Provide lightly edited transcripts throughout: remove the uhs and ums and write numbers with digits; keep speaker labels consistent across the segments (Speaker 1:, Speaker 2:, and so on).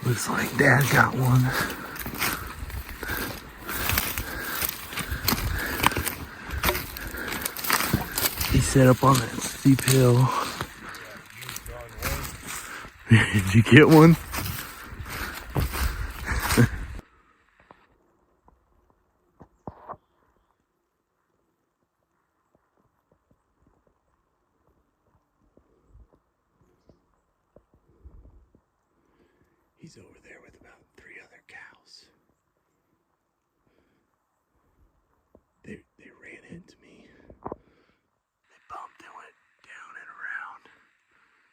Speaker 1: Looks like Dad got one. He set up on that steep hill. Did you get one? He's over there with about 3 other cows. They ran into me. They bumped and went down and around.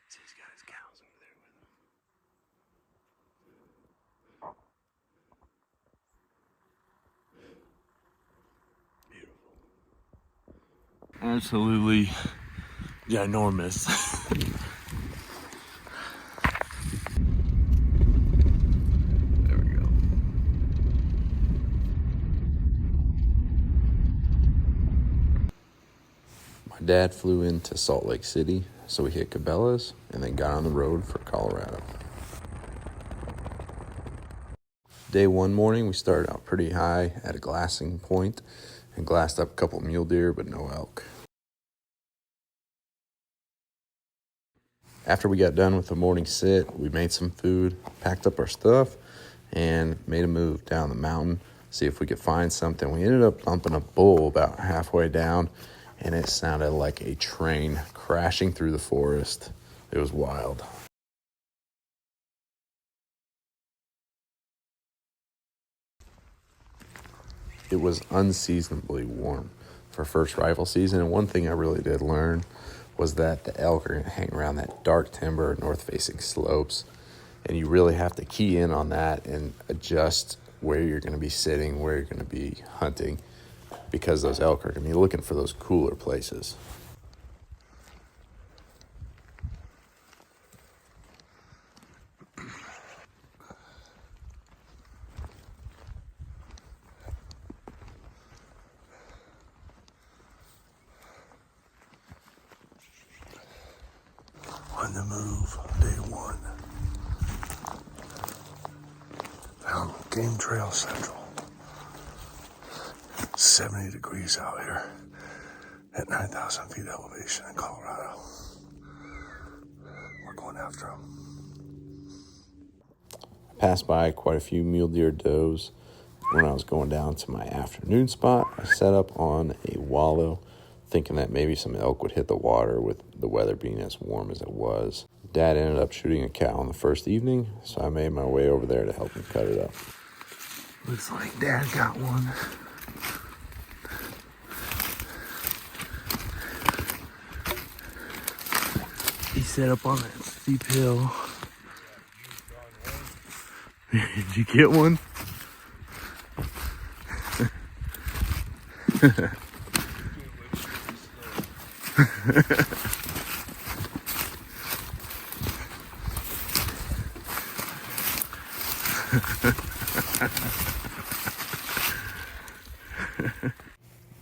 Speaker 1: See, he's got his cows over there with him. Beautiful. Absolutely ginormous. My dad flew into Salt Lake City, so we hit Cabela's and then got on the road for Colorado. Day one morning, we started out pretty high at a glassing point and glassed up a couple mule deer, but no elk. After we got done with the morning sit, we made some food, packed up our stuff, and made a move down the mountain, see if we could find something. We ended up bumping a bull about halfway down, and it sounded like a train crashing through the forest. It was wild. It was unseasonably warm for first rifle season, and one thing I really did learn was that the elk are going to hang around that dark timber, north-facing slopes, and you really have to key in on that and adjust where you're going to be sitting, where you're going to be hunting, because those elk are going to be looking for those cooler places. On the move, day one. Found Game Trail Central. 70 degrees out here at 9,000 feet elevation in Colorado. We're going after them. I passed by quite a few mule deer does. When I was going down to my afternoon spot, I set up on a wallow, thinking that maybe some elk would hit the water with the weather being as warm as it was. Dad ended up shooting a cow on the first evening, so I made my way over there to help him cut it up. Looks like Dad got one. He set up on that steep hill. Did you get one?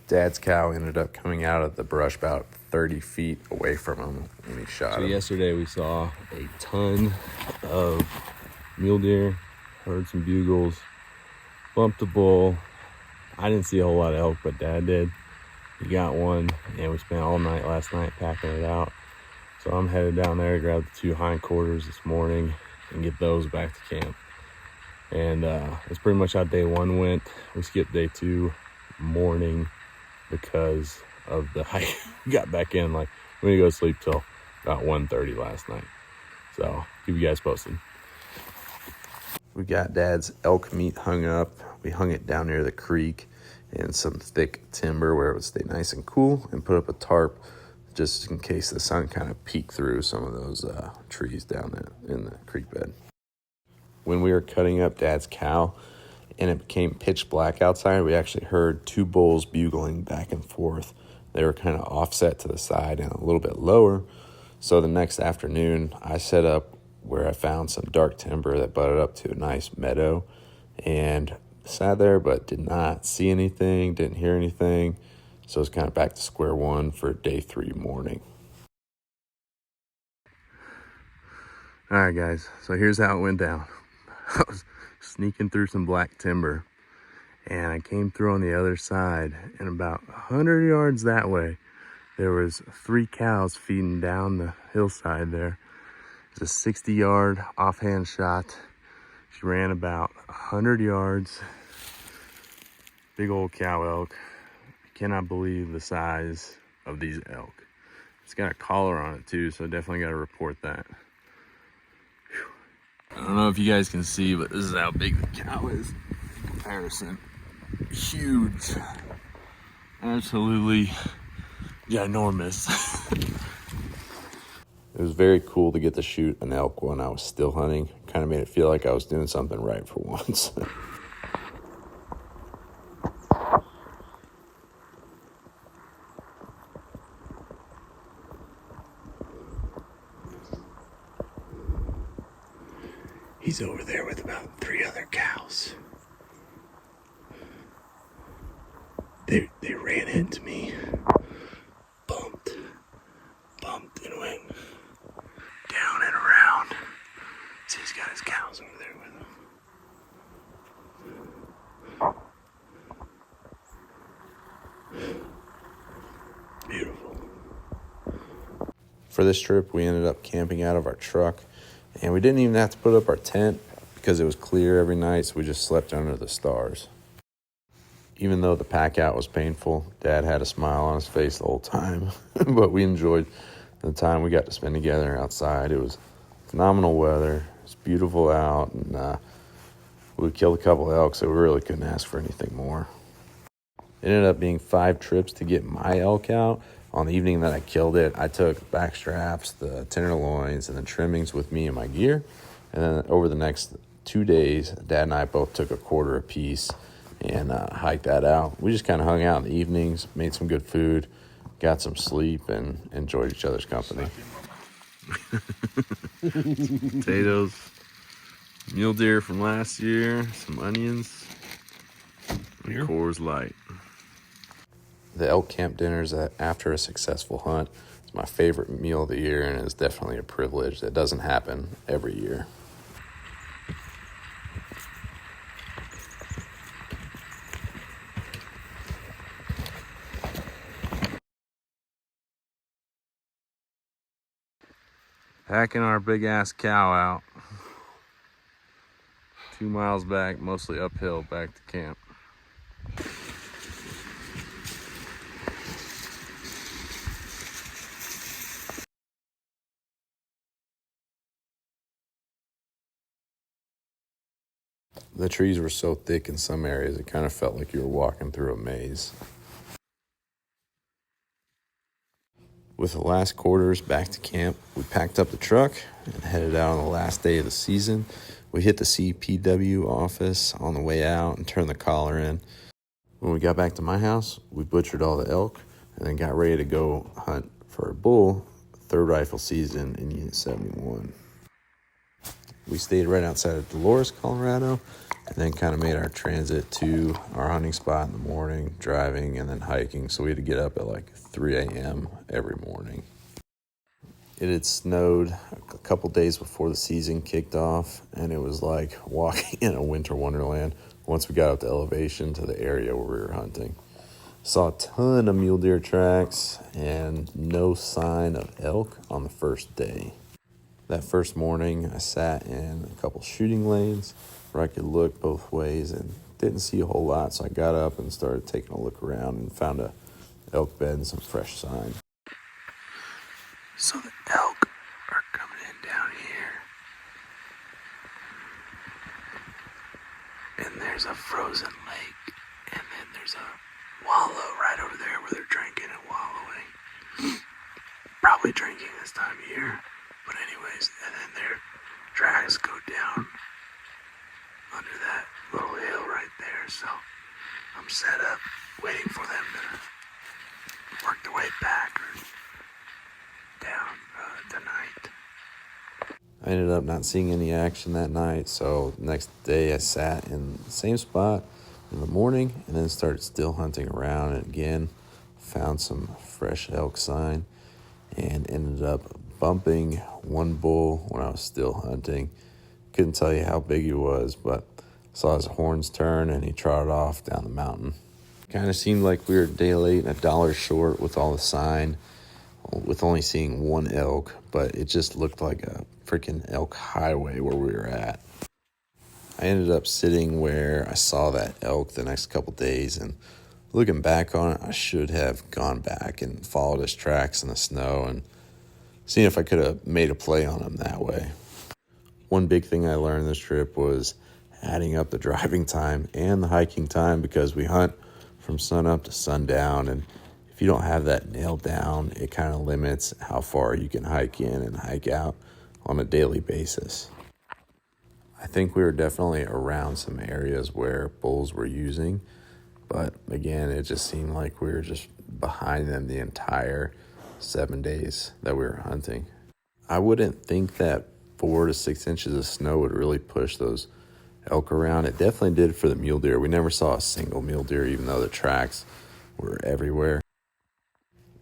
Speaker 1: Dad's cow ended up coming out of the brush about 30 feet away from him when he shot him. Yesterday we saw a ton of mule deer, heard some bugles, bumped a bull. I didn't see a whole lot of elk, but Dad did. He got one, and we spent all night last night packing it out. So I'm headed down there to grab the 2 hindquarters this morning and get those back to camp. And that's pretty much how day one went. We skipped day 2 morning because of the hike. We got back in, like, we didn't go to sleep till about 1:30 last night. So keep you guys posted. We got Dad's elk meat hung up. We hung it down near the creek in some thick timber where it would stay nice and cool, and put up a tarp just in case the sun kind of peeked through some of those trees down there in the creek bed. When we were cutting up Dad's cow and it became pitch black outside, we actually heard 2 bulls bugling back and forth. They were kind of offset to the side and a little bit lower. So the next afternoon, I set up where I found some dark timber that butted up to a nice meadow, and sat there but did not see anything, didn't hear anything. So it's kind of back to square one for day 3 morning. All right, guys, so here's how it went down. I was sneaking through some black timber, and I came through on the other side, and about 100 yards that way, there was 3 cows feeding down the hillside there. It was a 60-yard offhand shot. She ran about 100 yards. Big old cow elk. I cannot believe the size of these elk. It's got a collar on it too, so definitely got to report that. Whew. I don't know if you guys can see, but this is how big the cow is in comparison. Huge. Absolutely ginormous. It was very cool to get to shoot an elk when I was still hunting. Kind of made it feel like I was doing something right for once. He's over there with about 3 other cows. They ran into me, bumped and went down and around. See, he's got his cows over there with him. Beautiful. For this trip, we ended up camping out of our truck, and we didn't even have to put up our tent because it was clear every night, so we just slept under the stars. Even though the pack out was painful, Dad had a smile on his face the whole time, but we enjoyed the time we got to spend together outside. It was phenomenal weather. It was beautiful out, and we killed a couple of elk, so we really couldn't ask for anything more. It ended up being 5 trips to get my elk out. On the evening that I killed it, I took back straps, the tenderloins, and the trimmings with me and my gear. And then over the next 2 days, Dad and I both took a quarter apiece and hiked that out. We just kind of hung out in the evenings, made some good food, got some sleep, and enjoyed each other's company. Potatoes, mule deer from last year, some onions, and Coors Light. The elk camp dinners after a successful hunt is my favorite meal of the year, and it's definitely a privilege that doesn't happen every year. Packing our big ass cow out. 2 miles back, mostly uphill, back to camp. The trees were so thick in some areas, it kind of felt like you were walking through a maze. With the last quarters back to camp, we packed up the truck and headed out on the last day of the season. We hit the CPW office on the way out and turned the collar in. When we got back to my house, we butchered all the elk and then got ready to go hunt for a bull, 3rd rifle season in Unit 71. We stayed right outside of Dolores, Colorado, and then kind of made our transit to our hunting spot in the morning, driving and then hiking. So we had to get up at like 3 a.m. every morning. It had snowed a couple days before the season kicked off, and it was like walking in a winter wonderland once we got up the elevation to the area where we were hunting. Saw a ton of mule deer tracks and no sign of elk on the first day. That first morning, I sat in a couple shooting lanes where I could look both ways and didn't see a whole lot, so I got up and started taking a look around and found a elk bed and some fresh sign. So the elk are coming in down here. And there's a frozen lake, and then there's a wallow right over there where they're drinking and wallowing. Probably drinking this time of year. But anyways, and then their tracks go down under that little hill right there. So I'm set up waiting for them to work their way back or down tonight. I ended up not seeing any action that night, so next day I sat in the same spot in the morning and then started still hunting around, and again found some fresh elk sign and ended up bumping one bull when I was still hunting. Couldn't tell you how big he was, but saw his horns turn and he trotted off down the mountain. Kind of seemed like we were a day late and $1 short with all the sign, with only seeing one elk, but it just looked like a freaking elk highway where we were at. I ended up sitting where I saw that elk the next couple days, and looking back on it, I should have gone back and followed his tracks in the snow and seen if I could have made a play on him that way. One big thing I learned this trip was adding up the driving time and the hiking time, because we hunt from sunup to sundown, and if you don't have that nailed down, it kind of limits how far you can hike in and hike out on a daily basis. I think we were definitely around some areas where bulls were using, but again, it just seemed like we were just behind them the entire 7 days that we were hunting. I wouldn't think that 4 to 6 inches of snow would really push those elk around. It definitely did for the mule deer. We never saw a single mule deer, even though the tracks were everywhere.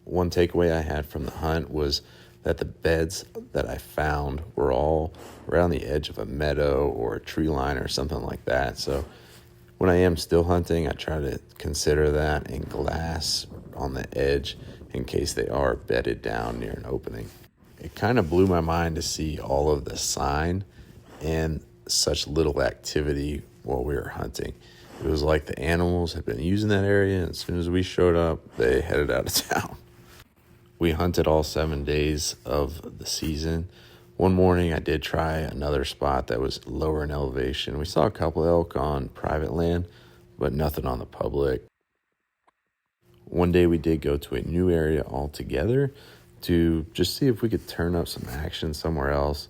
Speaker 1: One takeaway I had from the hunt was that the beds that I found were all around the edge of a meadow or a tree line or something like that. So when I am still hunting, I try to consider that and glass on the edge in case they are bedded down near an opening. It kind of blew my mind to see all of the sign and such little activity while we were hunting. It was like the animals had been using that area, and as soon as we showed up, they headed out of town. We hunted all 7 days of the season. One morning I did try another spot that was lower in elevation. We saw a couple elk on private land, but nothing on the public. One day we did go to a new area altogether to just see if we could turn up some action somewhere else,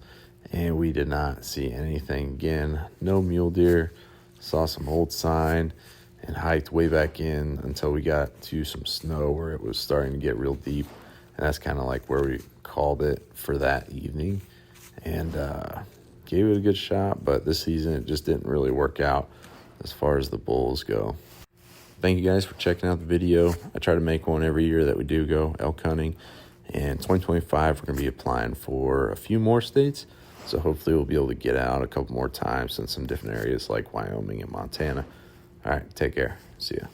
Speaker 1: and we did not see anything. Again, no mule deer. Saw some old sign and hiked way back in until we got to some snow where it was starting to get real deep. And that's kind of like where we called it for that evening, and gave it a good shot. But this season, it just didn't really work out as far as the bulls go. Thank you guys for checking out the video. I try to make one every year that we do go elk hunting. And 2025, we're going to be applying for a few more states. So hopefully we'll be able to get out a couple more times in some different areas like Wyoming and Montana. All right, take care. See ya.